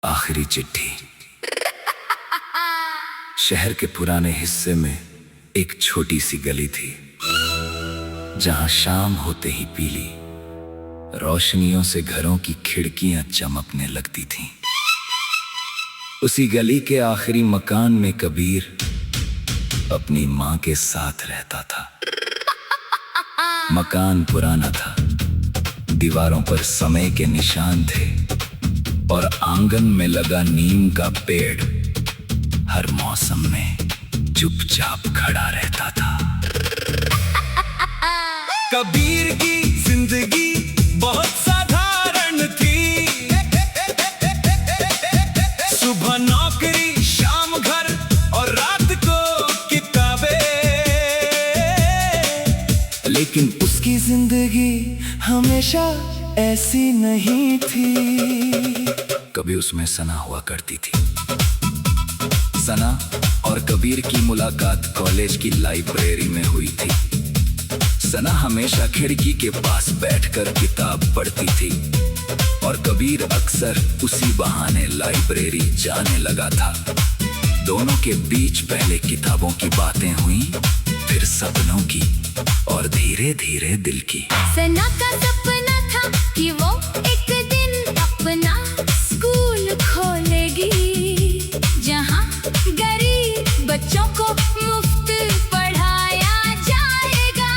आखिरी चिट्ठी। शहर के पुराने हिस्से में एक छोटी सी गली थी, जहां शाम होते ही पीली रोशनियों से घरों की खिड़कियां चमकने लगती थीं। उसी गली के आखिरी मकान में कबीर अपनी मां के साथ रहता था। मकान पुराना था, दीवारों पर समय के निशान थे और आंगन में लगा नीम का पेड़ हर मौसम में चुपचाप खड़ा रहता था। कबीर की जिंदगी बहुत साधारण थी। सुबह नौकरी, शाम घर और रात को किताबें। लेकिन उसकी जिंदगी हमेशा ऐसी नहीं थी। कभी उसमें सना हुआ करती थी। सना और कबीर की मुलाकात कॉलेज की लाइब्रेरी में हुई थी। सना हमेशा खिड़की के पास बैठकर किताब पढ़ती थी और कबीर अक्सर उसी बहाने लाइब्रेरी जाने लगा था। दोनों के बीच पहले किताबों की बातें हुई, फिर सपनों की और धीरे धीरे दिल की। सना का सपना था कि वो एक दिन अपना स्कूल खोलेगी, जहाँ गरीब बच्चों को मुफ्त पढ़ाया जाएगा।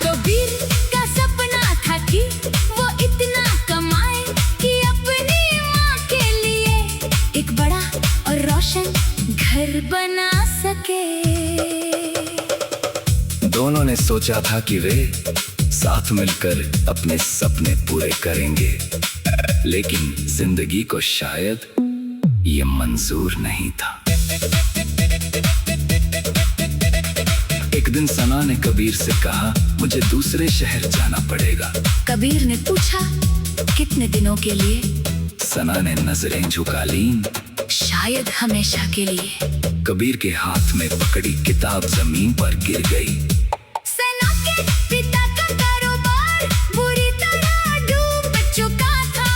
कबीर का सपना था कि वो इतना कमाए कि अपनी माँ के लिए एक बड़ा और रोशन घर बना सके। दोनों ने सोचा था कि वे साथ मिलकर अपने सपने पूरे करेंगे, लेकिन जिंदगी को शायद ये मंजूर नहीं था। एक दिन सना ने कबीर से कहा, मुझे दूसरे शहर जाना पड़ेगा। कबीर ने पूछा, कितने दिनों के लिए? सना ने नजरें झुका लीं। शायद हमेशा के लिए। कबीर के हाथ में पकड़ी किताब जमीन पर गिर गई। सना के पिता का कारोबार बुरी तरह डूब चुका था।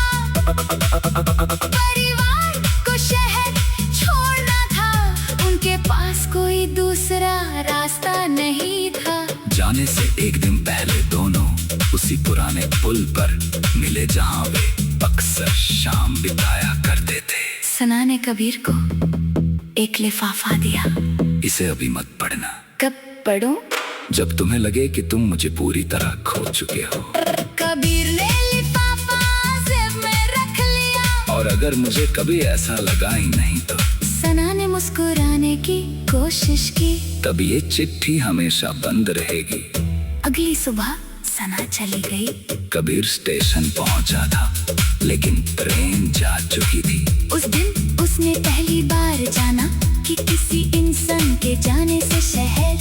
परिवार को शहर छोड़ना था, उनके पास कोई दूसरा रास्ता नहीं था। जाने से एक दिन पहले दोनों उसी पुराने पुल पर मिले, जहां वे अक्सर शाम बिताया करते थे। सना ने कबीर को एक लिफाफा दिया। इसे अभी मत पढ़ना। कब पढ़ूं? जब तुम्हें लगे कि तुम मुझे पूरी तरह खो चुके हो। कबीर ने लिफाफा जेब में रख लिया। और अगर मुझे कभी ऐसा लगा ही नहीं तो। सना ने मुस्कुराने की कोशिश की। तब ये चिट्ठी हमेशा बंद रहेगी। अगली सुबह सना चली गई। कबीर स्टेशन पहुंचा था, लेकिन ट्रेन जा चुकी थी। उस दिन उसने पहली बार जाना कि किसी इंसान के जाने से शहर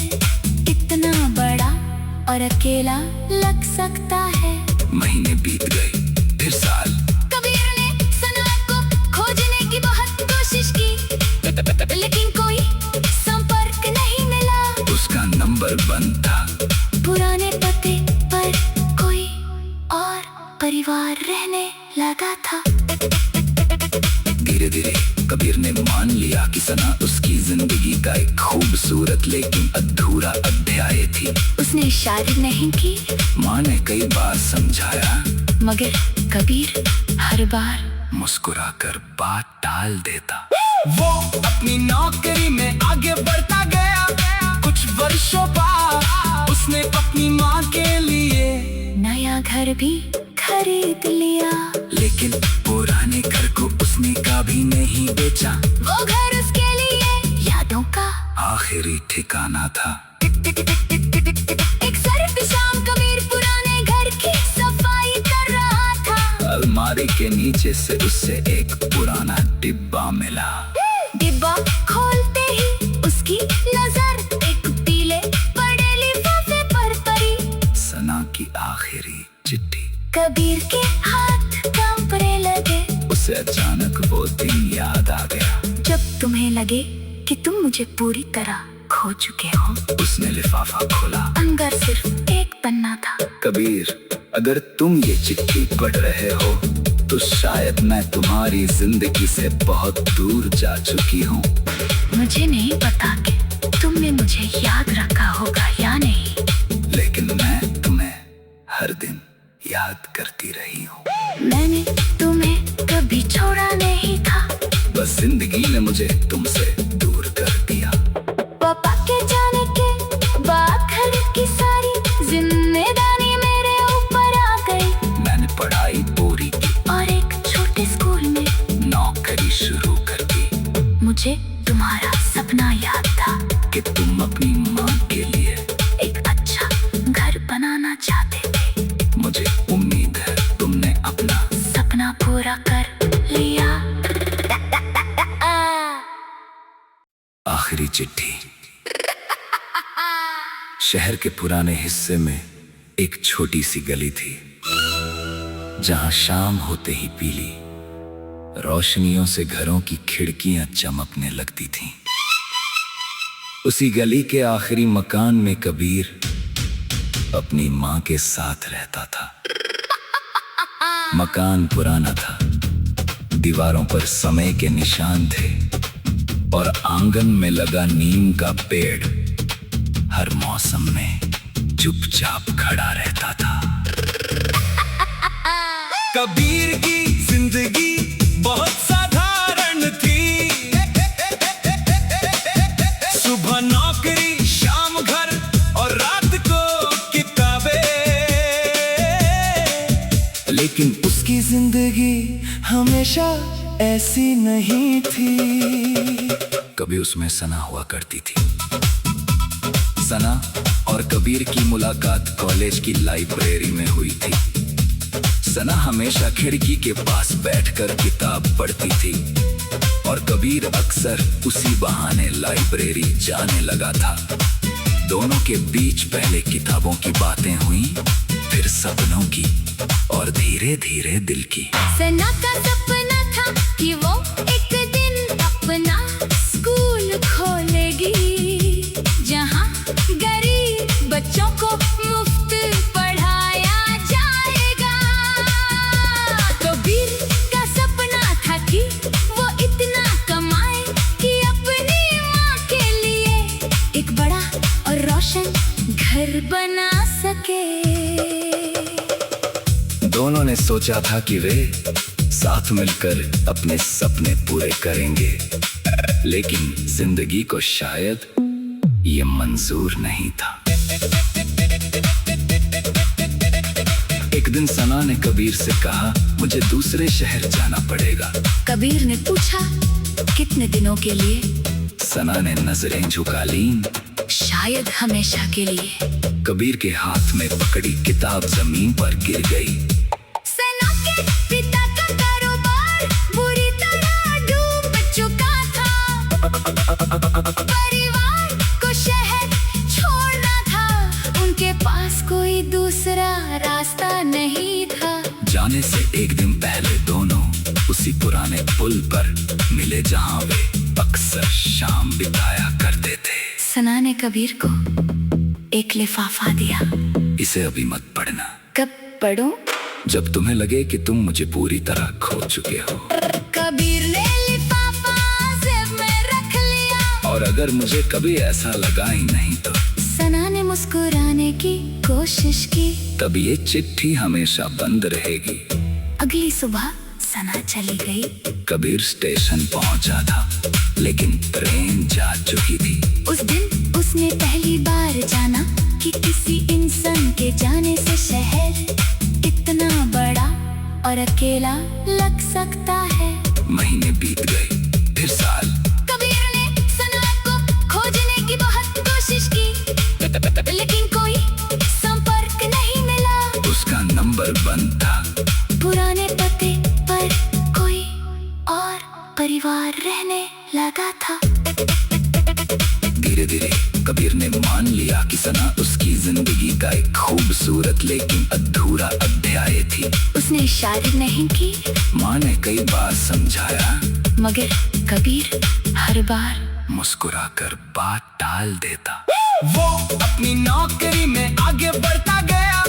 इतना बड़ा और अकेला लग सकता है। महीने बीत गए, फिर साल। कबीर ने सना को खोजने की बहुत कोशिश की, लेकिन कोई संपर्क नहीं मिला। उसका नंबर बंद था। पुराने पते पर कोई और परिवार रहने लगा था। धीरे धीरे कबीर ने मान लिया कि सना उसकी जिंदगी का एक खूबसूरत लेकिन अधूरा अध्याय थी। उसने शादी नहीं की। माँ ने कई बार समझाया, मगर कबीर हर बार मुस्कुराकर बात टाल देता। वो अपनी नौकरी में आगे बढ़ता गया। कुछ वर्षों बाद उसने अपनी माँ के लिए नया घर भी खरीद लिया। लेकिन पुराने घर को उसने कभी नहीं बेचा। वो घर उसके लिए यादों का आखिरी ठिकाना था। एक सर्द शाम कबीर पुराने घर की सफाई कर रहा था। अलमारी के नीचे से उससे एक पुराना डिब्बा मिला। डिब्बा खोलते ही उसकी नजर एक पीले बड़े लिफाफे पर पड़ी। सना की आखिरी चिट्ठी। कबीर के हाथ कांपने लगे। उसे अचानक वो दिन याद आ गया, जब तुम्हें लगे कि तुम मुझे पूरी तरह खो चुके हो। उसने लिफाफा खोला। अंदर सिर्फ एक पन्ना था। कबीर, अगर तुम ये चिट्ठी पढ़ रहे हो तो शायद मैं तुम्हारी जिंदगी से बहुत दूर जा चुकी हूँ। मुझे नहीं पता कि तुमने मुझे याद रखा होगा या नहीं, लेकिन मैं तुम्हें हर दिन याद करती रही हूँ। मैंने तुम्हें कभी छोड़ा नहीं था, बस जिंदगी ने मुझे तुमसे दूर कर दिया। पापा के जाने के बाद घर की सारी जिम्मेदारी मेरे ऊपर आ गई। मैंने पढ़ाई पूरी की और एक छोटे स्कूल में नौकरी शुरू कर दी। मुझे तुम्हारा सपना याद था कि तुम अपनी माँ के लिए एक अच्छा घर बनाना चाहते थे। मुझे उम्मीद है तुमने अपना सपना पूरा कर लिया। आखिरी चिट्ठी। शहर के पुराने हिस्से में एक छोटी सी गली थी, जहां शाम होते ही पीली रोशनियों से घरों की खिड़कियां चमकने लगती थीं। उसी गली के आखिरी मकान में कबीर अपनी मां के साथ रहता था। मकान पुराना था, दीवारों पर समय के निशान थे और आंगन में लगा नीम का पेड़ हर मौसम में चुपचाप खड़ा रहता था। कबीर की जिंदगी बहुत साधारण थी। सुबह नौकरी, शाम घर और रात को किताबें। लेकिन उसकी जिंदगी हमेशा ऐसी नहीं थी। कभी उसमें सना हुआ करती थी। सना और कबीर की मुलाकात कॉलेज की लाइब्रेरी में हुई थी। सना हमेशा खिड़की के पास बैठकर किताब पढ़ती थी और कबीर अक्सर उसी बहाने लाइब्रेरी जाने लगा था। दोनों के बीच पहले किताबों की बातें हुई, फिर सपनों की और धीरे धीरे दिल की। सना का सपना था कि वो एक दिन अपना स्कूल खोलेगी, जहाँ गरीब बच्चों को मुफ्त पढ़ाया जाएगा। कबीर का सपना था कि वो इतना कमाए कि अपनी माँ के लिए एक बड़ा और रोशन घर बना सके। दोनों ने सोचा था कि वे साथ मिलकर अपने सपने पूरे करेंगे, लेकिन जिंदगी को शायद ये मंजूर नहीं था। एक दिन सना ने कबीर से कहा, मुझे दूसरे शहर जाना पड़ेगा। कबीर ने पूछा, कितने दिनों के लिए? सना ने नजरें झुका लीं। शायद हमेशा के लिए। कबीर के हाथ में पकड़ी किताब जमीन पर गिर गई। सना के पिता का कारोबार बुरी तरह डूब चुका था। परिवार को शहर छोड़ना था, उनके पास कोई दूसरा रास्ता नहीं था। जाने से एक दिन पहले दोनों उसी पुराने पुल पर मिले, जहां वे अक्सर शाम बिताया करते थे। सना ने कबीर को एक लिफाफा दिया। इसे अभी मत पढ़ना। कब पढ़ूं? जब तुम्हें लगे कि तुम मुझे पूरी तरह खो चुके हो। कबीर ने लिफाफा जेब में रख लिया। और अगर मुझे कभी ऐसा लगा ही नहीं तो। सना ने मुस्कुराने की कोशिश की। तब ये चिट्ठी हमेशा बंद रहेगी। अगली सुबह सना चली गई। कबीर स्टेशन पहुंचा था, लेकिन ट्रेन जा चुकी थी। उस दिन उसने पहली बार जाना कि किसी इंसान के जाने से शहर इतना बड़ा और अकेला लग सकता है। महीने बीत गए, फिर साल। कबीर ने सना को खोजने की बहुत कोशिश की, लेकिन कोई संपर्क नहीं मिला। उसका नंबर बंद था। पुराने पते पर कोई और परिवार रहने लगा था। धीरे धीरे कबीर ने मान लिया कि सना उसकी जिंदगी का एक खूबसूरत लेकिन अधूरा अध्याय थी। उसने इशारे नहीं की, माँ ने कई बार समझाया, मगर कबीर हर बार मुस्कुराकर बात टाल देता। वो अपनी नौकरी में आगे बढ़ता गया।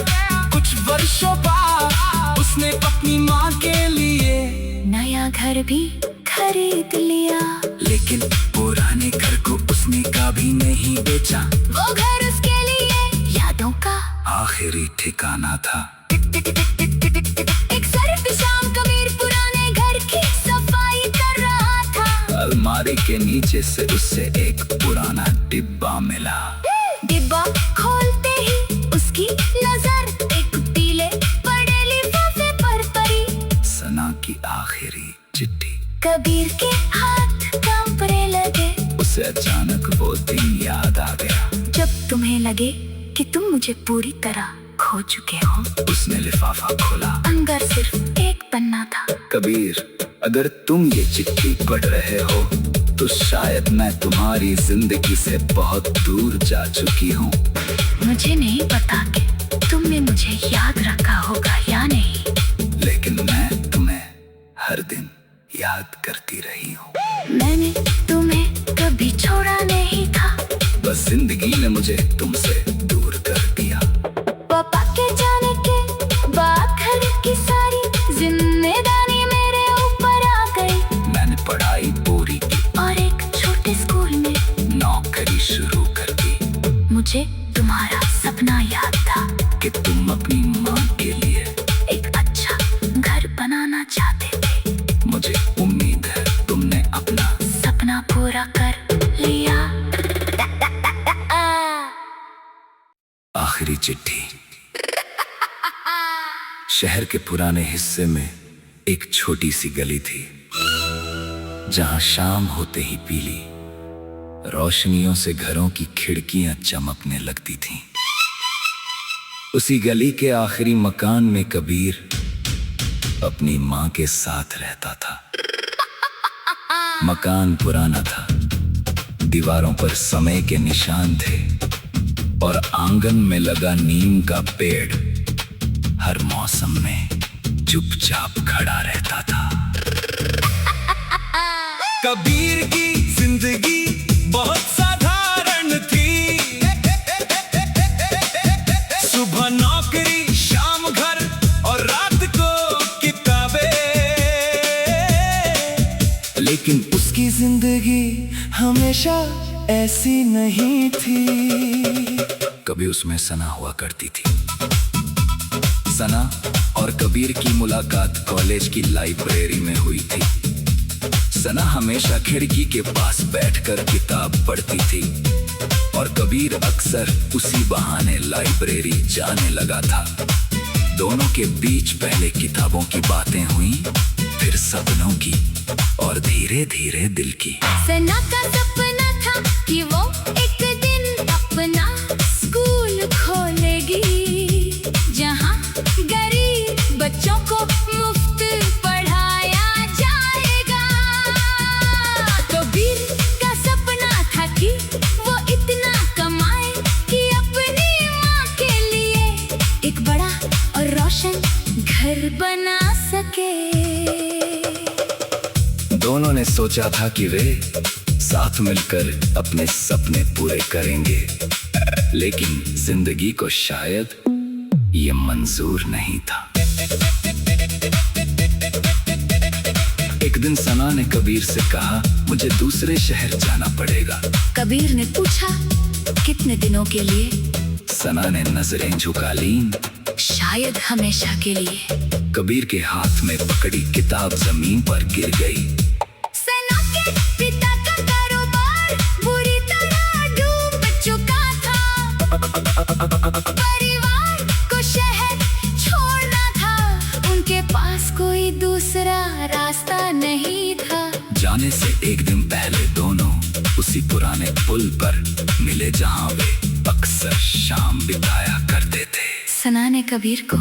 कुछ वर्षों बाद उसने अपनी माँ के लिए नया घर भी खरीद लिया। लेकिन पुराने घर को उसने कभी नहीं बेचा। वो घर उसके लिए यादों का आखिरी ठिकाना था। एक सर्द शाम कबीर पुराने घर की सफाई कर रहा था। अलमारी के नीचे से उसे एक पुराना डिब्बा मिला। डिब्बा खोलते ही उसकी नजर एक पीले बड़े लिफाफे पर पड़ी। सना की आखिरी चिट्ठी। कबीर के हाथ कांपने लगे। उसे अचानक वो दिन याद आ गया जब तुम्हें लगे कि तुम मुझे पूरी तरह खो चुके हो। उसने लिफाफा खोला। अंदर सिर्फ एक पन्ना था। कबीर, अगर तुम ये चिट्ठी पढ़ रहे हो तो शायद मैं तुम्हारी जिंदगी से बहुत दूर जा चुकी हूँ। मुझे नहीं पता कि तुमने मुझे याद रखा होगा या नहीं, लेकिन मैं तुम्हें हर दिन याद करती रही हूँ। मैंने तुम्हें कभी छोड़ा नहीं था। बस जिंदगी ने मुझे तुमसे दूर कर दिया। पापा के जाने के बाद घर की सारी जिम्मेदारी मेरे ऊपर आ गई। मैंने पढ़ाई पूरी की और एक छोटे स्कूल में नौकरी शुरू कर दी। मुझे तुम्हारा सपना याद था कि तुम अपनी माँ के लिए एक अच्छा घर बनाना चाहते थे। मुझे उम्मीद है तुमने अपना सपना पूरा कर लिया। आखिरी चिट्ठी। शहर के पुराने हिस्से में एक छोटी सी गली थी जहां शाम होते ही पीली रोशनियों से घरों की खिड़कियां चमकने लगती थीं। उसी गली के आखिरी मकान में कबीर अपनी मां के साथ रहता था। मकान पुराना था, दीवारों पर समय के निशान थे और आंगन में लगा नीम का पेड़ हर मौसम में चुपचाप खड़ा रहता था। कबीर की जिंदगी बहुत साधारण थी। सुबह नौकरी, शाम घर और रात को किताबें। लेकिन उसकी जिंदगी हमेशा ऐसी नहीं थी। कभी उसमें सना हुआ करती थी। सना और कबीर की मुलाकात कॉलेज की लाइब्रेरी में हुई थी। सना हमेशा खिड़की के पास बैठकर किताब पढ़ती थी और कबीर अक्सर उसी बहाने लाइब्रेरी जाने लगा था। दोनों के बीच पहले किताबों की बातें हुई, फिर सपनों की और धीरे धीरे दिल की। सना का सपना था कि वो एक दिन अपना स्कूल खोलेगी जहां गरीब बच्चों को मुफ्त पढ़ाया जाएगा। कबीर का सपना था कि वो इतना कमाए कि अपनी माँ के लिए एक बड़ा और रोशन घर बना सके। दोनों ने सोचा था कि वे साथ मिलकर अपने सपने पूरे करेंगे, लेकिन जिंदगी को शायद ये मंजूर नहीं था। एक दिन सना ने कबीर से कहा, मुझे दूसरे शहर जाना पड़ेगा। कबीर ने पूछा, कितने दिनों के लिए? सना ने नजरें झुका ली। शायद हमेशा के लिए। कबीर के हाथ में पकड़ी किताब जमीन पर गिर गई। सना के पिता का कारोबार बुरी तरह डूब चुका था। परिवार को शहर छोड़ना था, उनके पास कोई दूसरा रास्ता नहीं था। जाने से एक दिन पहले दोनों उसी पुराने पुल पर मिले जहां वे अक्सर शाम बिताया करते थे। सना ने कबीर को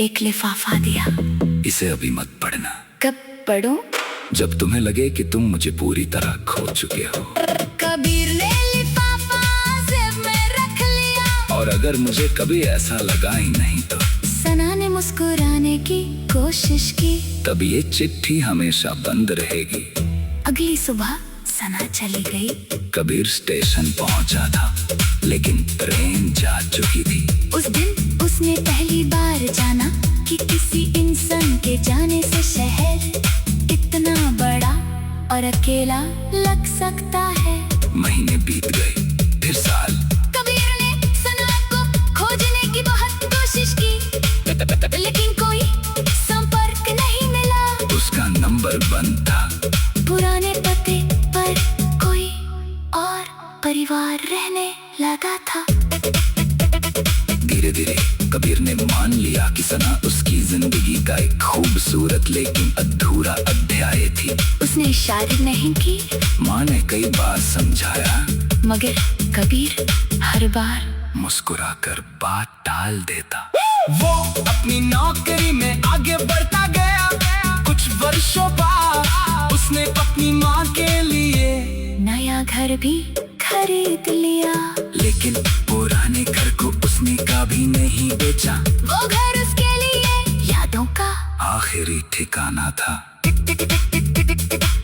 एक लिफाफा दिया। इसे अभी मत पढ़ना। कब पढ़ूं? जब तुम्हें लगे कि तुम मुझे पूरी तरह खो चुके हो। कबीर ने लिफाफा जेब में रख लिया। और अगर मुझे कभी ऐसा लगा ही नहीं तो। सना ने मुस्कुराने की कोशिश की। तब ये चिट्ठी हमेशा बंद रहेगी। अगली सुबह सना चली गई। कबीर स्टेशन पहुंचा था, लेकिन ट्रेन जा चुकी थी। उस दिन उसने पहली बार जाना कि किसी इंसान के जाने से शहर इतना बड़ा और अकेला लग सकता है। महीने बीत गए, फिर साल। कबीर ने सना को खोजने की बहुत कोशिश की, लेकिन कोई संपर्क नहीं मिला। उसका नंबर बंद था। पुराने पते पर कोई और परिवार रहने लगा था। धीरे धीरे कबीर ने मान लिया कि सना उसकी जिंदगी का एक खूबसूरत लेकिन अधूरा अध्याय थी। उसने शादी नहीं की, माँ ने कई बार समझाया, मगर कबीर हर बार मुस्कुराकर बात टाल देता। वो अपनी नौकरी में आगे बढ़ता गया। कुछ वर्षों बाद उसने अपनी माँ के लिए नया घर भी खरीद लिया। लेकिन पुराने घर को उसने कभी नहीं बेचा। वो घर उसके लिए यादों का आखिरी ठिकाना था।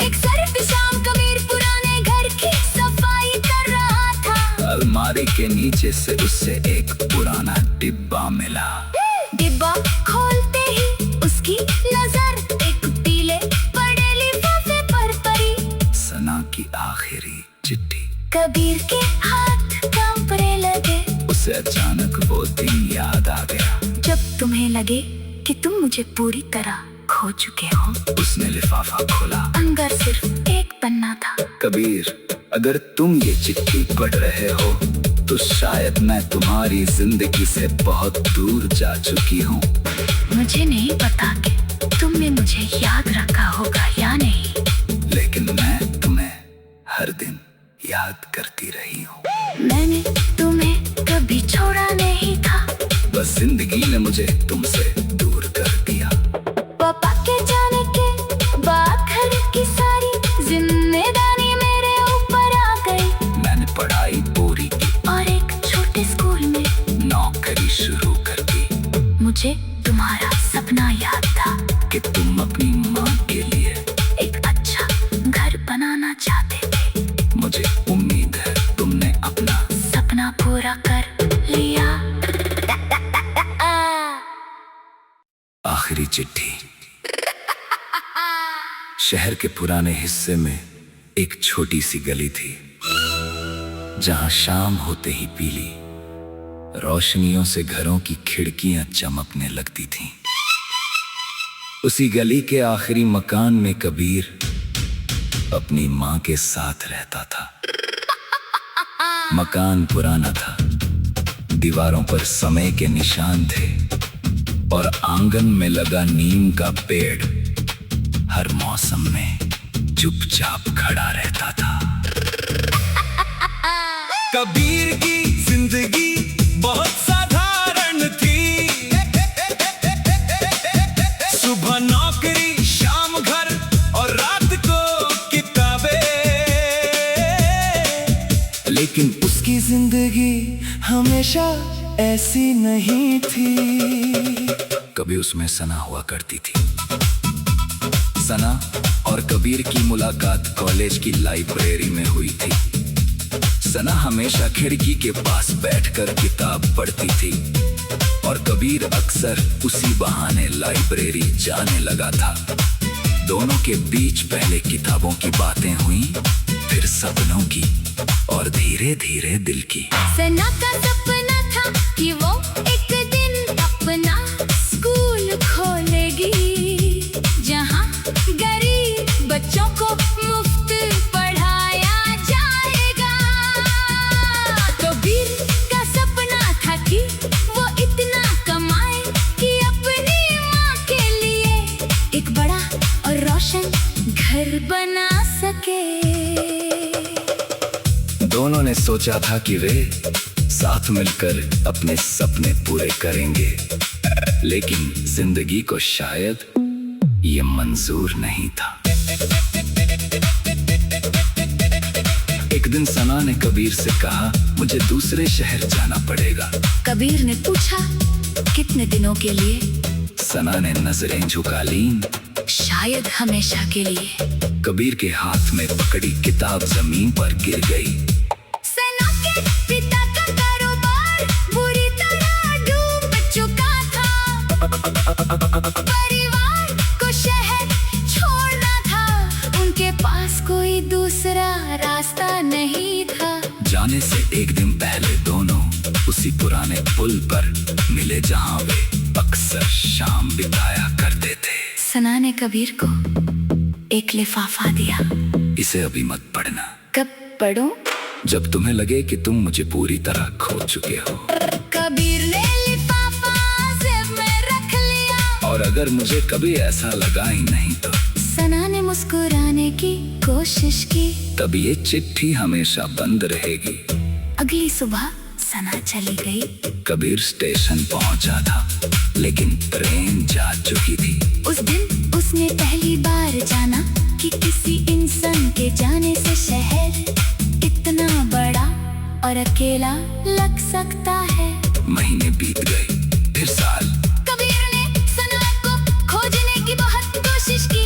एक सर्द शाम कबीर पुराने घर की सफाई कर रहा था। अलमारी के नीचे से उसे एक पुराना डिब्बा मिला। डिब्बा खोलते ही उसकी नजर एक पीले पड़े लिफाफे पर पड़ी। सना की आखिरी चिट्ठी। कबीर के हाथ कांपने लगे। उसे अचानक वो दिन याद आ गया जब तुम्हें लगे कि तुम मुझे पूरी तरह खो चुके हो। उसने लिफाफा खोला। अंदर सिर्फ एक पन्ना था। कबीर, अगर तुम ये चिट्ठी पढ़ रहे हो तो शायद मैं तुम्हारी जिंदगी से बहुत दूर जा चुकी हूँ। मुझे नहीं पता कि तुमने मुझे याद रखा होगा या नहीं, लेकिन मैं तुम्हें हर दिन याद करती रही हूँ। मैंने तुम्हें कभी छोड़ा नहीं था। बस जिंदगी ने मुझे तुमसे दूर कर दिया। पापा के जाने के बाद घर की सारी जिम्मेदारी मेरे ऊपर आ गई। मैंने पढ़ाई पूरी की और एक छोटे स्कूल में नौकरी शुरू कर दी। मुझे तुम्हारा सपना याद था कि तुम अपनी माँ के लिए एक अच्छा घर बनाना चाहते थे। मुझे उम्मीद है तुमने अपना सपना पूरा कर लिया। आखिरी चिट्ठी। शहर के पुराने हिस्से में एक छोटी सी गली थी, जहां शाम होते ही पीली रोशनियों से घरों की खिड़कियां चमकने लगती थीं। उसी गली के आखिरी मकान में कबीर अपनी माँ के साथ रहता था। मकान पुराना था, दीवारों पर समय के निशान थे और आंगन में लगा नीम का पेड़ हर मौसम में चुपचाप खड़ा रहता था। कबीर की जिंदगी बहुत साधारण थी। सुबह नौकरी, शाम घर और रात को किताबें। लेकिन उसकी जिंदगी हमेशा ऐसी नहीं थी। कभी उसमें सना हुआ करती थी। सना और कबीर की मुलाकात कॉलेज की लाइब्रेरी में हुई थी। सना हमेशा खिड़की के पास बैठकर किताब पढ़ती थी और कबीर अक्सर उसी बहाने लाइब्रेरी जाने लगा था। दोनों के बीच पहले किताबों की बातें हुई, फिर सपनों की और धीरे धीरे दिल की। सना का सपना था कि वो एक दिन अपना स्कूल खोलेगी, जहाँ गरीब बच्चों को मुफ्त पढ़ाया जाएगा। कबीर का सपना था कि वो इतना कमाए कि अपनी माँ के लिए एक बड़ा और रोशन घर बना सके। दोनों ने सोचा था कि वे साथ मिलकर अपने सपने पूरे करेंगे, लेकिन जिंदगी को शायद ये मंजूर नहीं था। एक दिन सना ने कबीर से कहा, मुझे दूसरे शहर जाना पड़ेगा। कबीर ने पूछा, कितने दिनों के लिए? सना ने नजरें झुका लीं। शायद हमेशा के लिए। कबीर के हाथ में पकड़ी किताब जमीन पर गिर गई। सना के पिता का कारोबार बुरी तरह डूब चुका था। कोई दूसरा रास्ता नहीं था। जाने से एक दिन पहले दोनों उसी पुराने पुल पर मिले जहाँ वे अक्सर शाम बिताया करते थे। सना ने कबीर को एक लिफाफा दिया। इसे अभी मत पढ़ना। कब पढ़ूं? जब तुम्हें लगे कि तुम मुझे पूरी तरह खो चुके हो। कबीर ने लिफाफा जेब में रख लिया। और अगर मुझे कभी ऐसा लगा ही नहीं तो। सना ने मुस्कुराने की कोशिश की। तब ये चिट्ठी हमेशा बंद रहेगी। अगली सुबह सना चली गई। कबीर स्टेशन पहुंचा था, लेकिन ट्रेन जा चुकी थी। उस दिन उसने पहली बार जाना कि किसी इंसान के जाने से शहर इतना बड़ा और अकेला लग सकता है। महीने बीत गए, फिर साल। कबीर ने सना को खोजने की बहुत कोशिश की,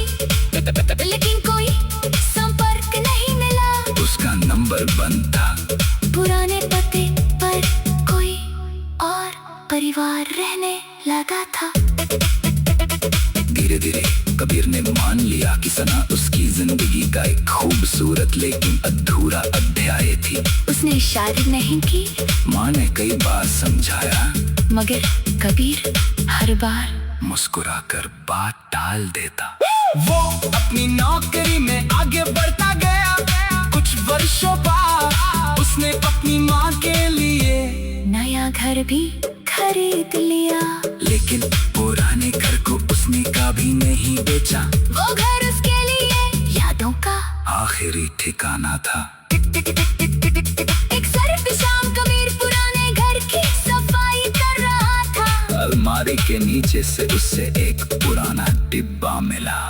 लेकिन कोई संपर्क नहीं मिला। उसका नंबर बंद था। पुराने पते पर कोई और परिवार रहने लगा था। धीरे धीरे कबीर ने मान लिया कि सना उसकी जिंदगी का एक खूबसूरत लेकिन अधूरा अध्याय थी। उसने शादी नहीं की। माँ ने कई बार समझाया, मगर कबीर हर बार मुस्कुराकर बात टाल देता। वो अपनी नौकरी में आगे बढ़ता गया। कुछ वर्षों बाद उसने अपनी माँ के लिए नया घर भी खरीद लिया। लेकिन पुराने घर को उसने कभी नहीं बेचा। वो घर उसके लिए यादों का आखिरी ठिकाना था। एक सर्द शाम कबीर पुराने घर की सफाई कर रहा था। अलमारी के नीचे से उससे एक पुराना डिब्बा मिला।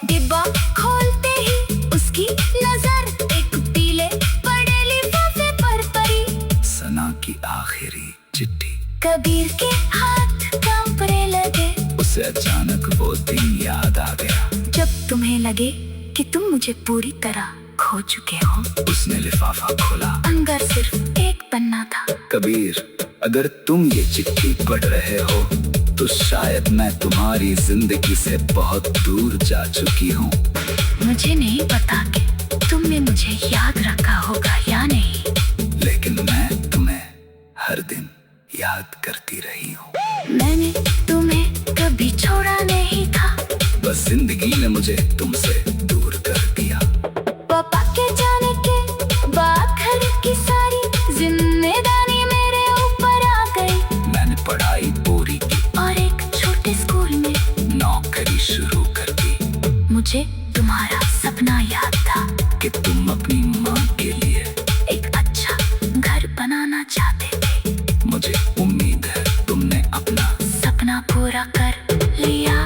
डिब्बा खोलते ही उसकी नजर एक पीले बड़े लिफाफे पर पड़ी। सना की आखिरी चिट्ठी। कबीर के हाथ कांपने लगे। उसे अचानक वो दिन याद आ गया जब तुम्हें लगे कि तुम मुझे पूरी तरह खो चुके हो। उसने लिफाफा खोला। अंदर सिर्फ एक पन्ना था। कबीर, अगर तुम ये चिट्ठी पढ़ रहे हो तो शायद मैं तुम्हारी जिंदगी से बहुत दूर जा चुकी हूँ। मुझे नहीं पता कि तुमने मुझे याद रखा होगा या नहीं, लेकिन मैं तुम्हें हर दिन याद करती रही हूँ। मैंने तुम्हें कभी छोड़ा नहीं था। बस जिंदगी ने मुझे तुमसे दूर कर दिया। पापा के जाने के बाद घर की सारी जिम्मेदारी मेरे ऊपर आ गई। मैंने पढ़ाई पूरी की और एक छोटे स्कूल में नौकरी शुरू कर दी। मुझे तुम्हारा सपना याद था कि तुम अपनी माँ के लिए एक अच्छा घर बनाना चाहते थे। मुझे उम्मीद है तुमने अपना सपना पूरा कर लिया।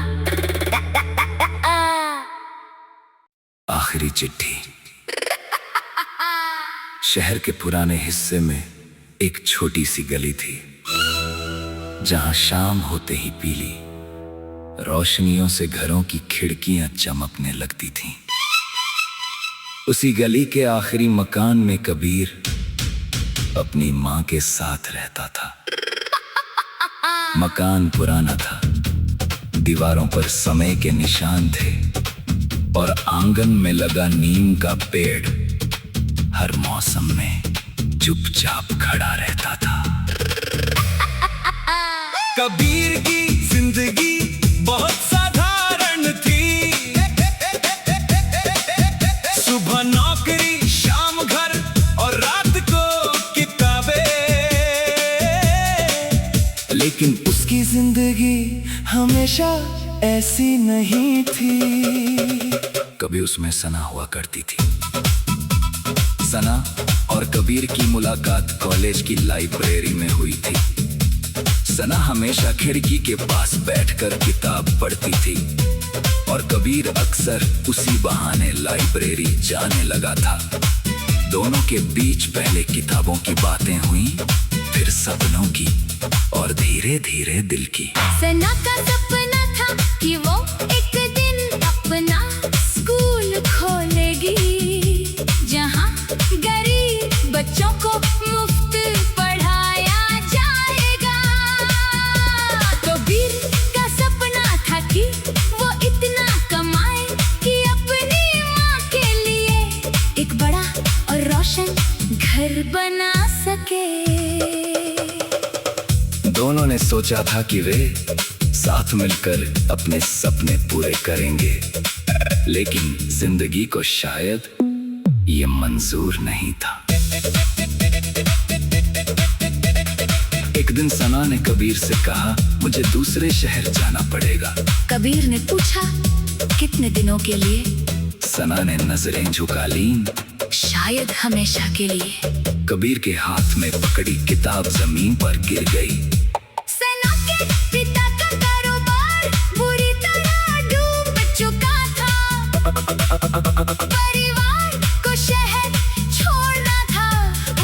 आखिरी चिट्ठी। शहर के पुराने हिस्से में एक छोटी सी गली थी, जहां शाम होते ही पीली रोशनियों से घरों की खिड़कियां चमकने लगती थीं। उसी गली के आखिरी मकान में कबीर अपनी माँ के साथ रहता था। मकान पुराना था, दीवारों पर समय के निशान थे और आंगन में लगा नीम का पेड़ हर मौसम में चुपचाप खड़ा रहता था। कबीर की जिंदगी बहुत साधारण थी। सुबह नौकरी, शाम घर और रात को किताबें। लेकिन उसकी जिंदगी हमेशा ऐसी नहीं थी। कभी उसमें सना हुआ करती थी। सना और कबीर की मुलाकात कॉलेज की लाइब्रेरी में हुई थी। सना हमेशा खिड़की के पास बैठकर किताब पढ़ती थी और कबीर अक्सर उसी बहाने लाइब्रेरी जाने लगा था। दोनों के बीच पहले किताबों की बातें हुई, फिर सपनों की और धीरे धीरे दिल की। सना का सपना था कि वो एक दिन अपना स्कूल खोलेगी, जहाँ गरीब बच्चों को मुफ्त पढ़ाया जाएगा। कबीर का सपना था कि वो इतना कमाए कि अपनी माँ के लिए घर बना सके। दोनों ने सोचा था कि वे साथ मिलकर अपने सपने पूरे करेंगे, लेकिन जिंदगी को शायद ये मंजूर नहीं था। एक दिन सना ने कबीर से कहा, मुझे दूसरे शहर जाना पड़ेगा। कबीर ने पूछा, कितने दिनों के लिए? सना ने नजरें झुका लीं। शायद हमेशा के लिए। कबीर के हाथ में पकड़ी किताब जमीन पर गिर गई। सना के पिता का कारोबार बुरी तरह डूब चुका था। परिवार को शहर छोड़ना था,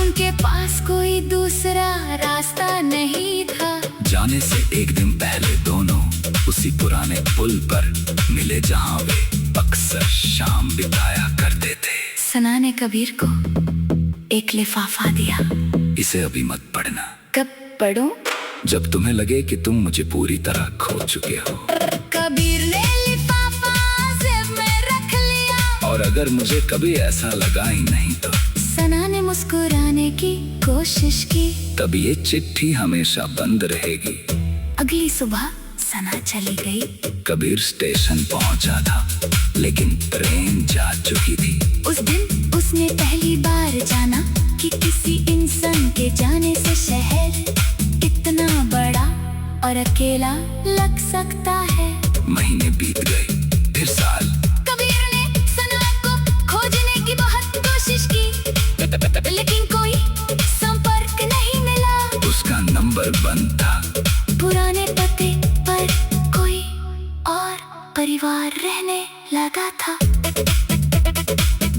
उनके पास कोई दूसरा रास्ता नहीं था। जाने से एक दिन पहले दोनों उसी पुराने पुल पर मिले जहां वे अक्सर शाम बिताया करते थे। सना ने कबीर को एक लिफाफा दिया। इसे अभी मत पढ़ना। कब पढ़ूं? जब तुम्हें लगे कि तुम मुझे पूरी तरह खो चुके हो। कबीर ने लिफाफा जेब में रख लिया। और अगर मुझे कभी ऐसा लगा ही नहीं तो। सना ने मुस्कुराने की कोशिश की। तब ये चिट्ठी हमेशा बंद रहेगी। अगली सुबह सना चली गई। कबीर स्टेशन पहुंचा था, लेकिन ट्रेन जा चुकी थी। उस दिन उसने पहली बार जाना कि किसी इंसान के जाने से शहर कितना बड़ा और अकेला लग सकता है। महीने बीत गए, फिर साल। कबीर ने सना को खोजने की बहुत कोशिश की, लेकिन कोई संपर्क नहीं मिला। उसका नंबर बंद था। पुराने पते पर कोई और परिवार रहने लगा था।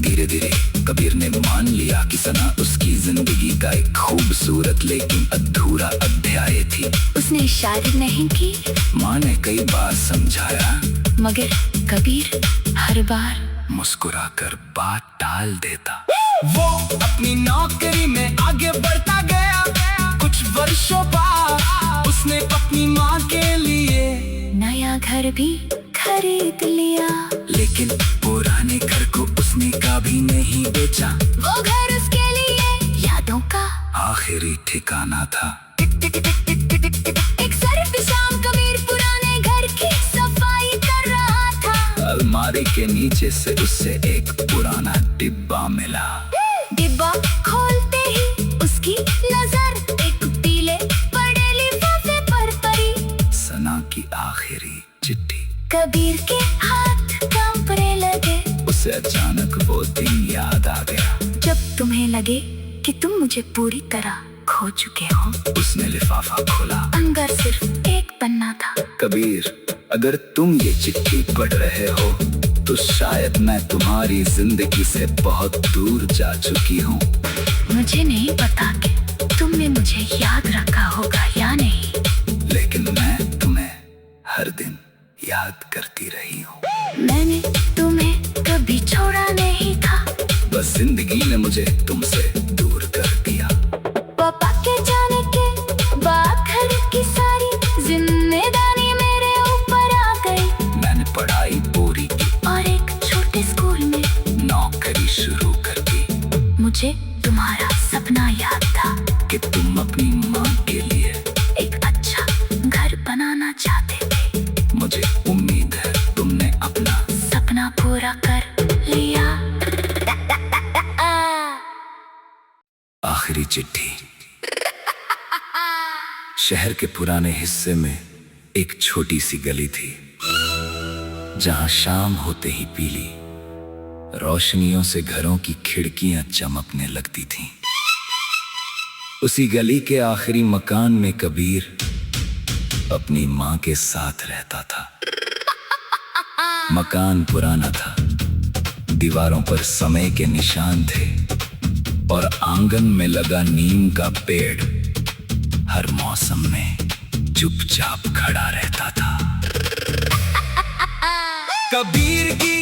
धीरे धीरे कबीर ने मान लिया कि सना उसकी जिंदगी का एक खूबसूरत लेकिन अधूरा अध्याय थी। उसने शादी नहीं की। माँ ने कई बार समझाया, मगर कबीर हर बार मुस्कुराकर बात टाल देता। वो अपनी नौकरी में आगे बढ़ता गया। कुछ वर्षों बाद उसने अपनी माँ के लिए नया घर भी खरीद लिया। लेकिन पुराने घर को उसने कभी नहीं बेचा। वो घर उसके लिए यादों का आखिरी ठिकाना था। एक सर्द शाम कबीर पुराने घर की सफाई कर रहा था। अलमारी के नीचे से उसे एक पुराना डिब्बा मिला। डिब्बा खोलते ही उसकी नजर एक पीले बड़े लिफाफे पर पड़ी। सना की आखिरी चिट्ठी। कबीर के हाथ कांपने लगे। उसे अचानक वो दिन याद आ गया। जब तुम्हें लगे कि तुम मुझे पूरी तरह खो चुके हो। उसने लिफाफा खोला। अंदर सिर्फ एक पन्ना था। कबीर, अगर तुम ये चिट्ठी पढ़ रहे हो तो शायद मैं तुम्हारी जिंदगी से बहुत दूर जा चुकी हूँ। मुझे नहीं पता कि तुमने मुझे याद रखा होगा या नहीं, लेकिन मैं तुम्हें हर दिन याद करती रही हूँ। मैंने तुम्हें कभी छोड़ा नहीं था। बस जिंदगी ने मुझे तुमसे दूर कर दिया। पापा के जाने के बाद घर की सारी जिम्मेदारी मेरे ऊपर आ गई। मैंने पढ़ाई पूरी की और एक छोटे स्कूल में नौकरी शुरू कर दी। मुझे तुम्हारा सपना याद था कि तुम अपनी माँ के लिए एक अच्छा घर बनाना चाहते थे। मुझे उम्मीद है तुमने अपना सपना पूरा कर लिया। आखिरी चिट्ठी। शहर के पुराने हिस्से में एक छोटी सी गली थी, जहां शाम होते ही पीली रोशनियों से घरों की खिड़कियां चमकने लगती थीं। उसी गली के आखिरी मकान में कबीर अपनी माँ के साथ रहता था। मकान पुराना था, दीवारों पर समय के निशान थे और आंगन में लगा नीम का पेड़ हर मौसम में चुपचाप खड़ा रहता था। कबीर की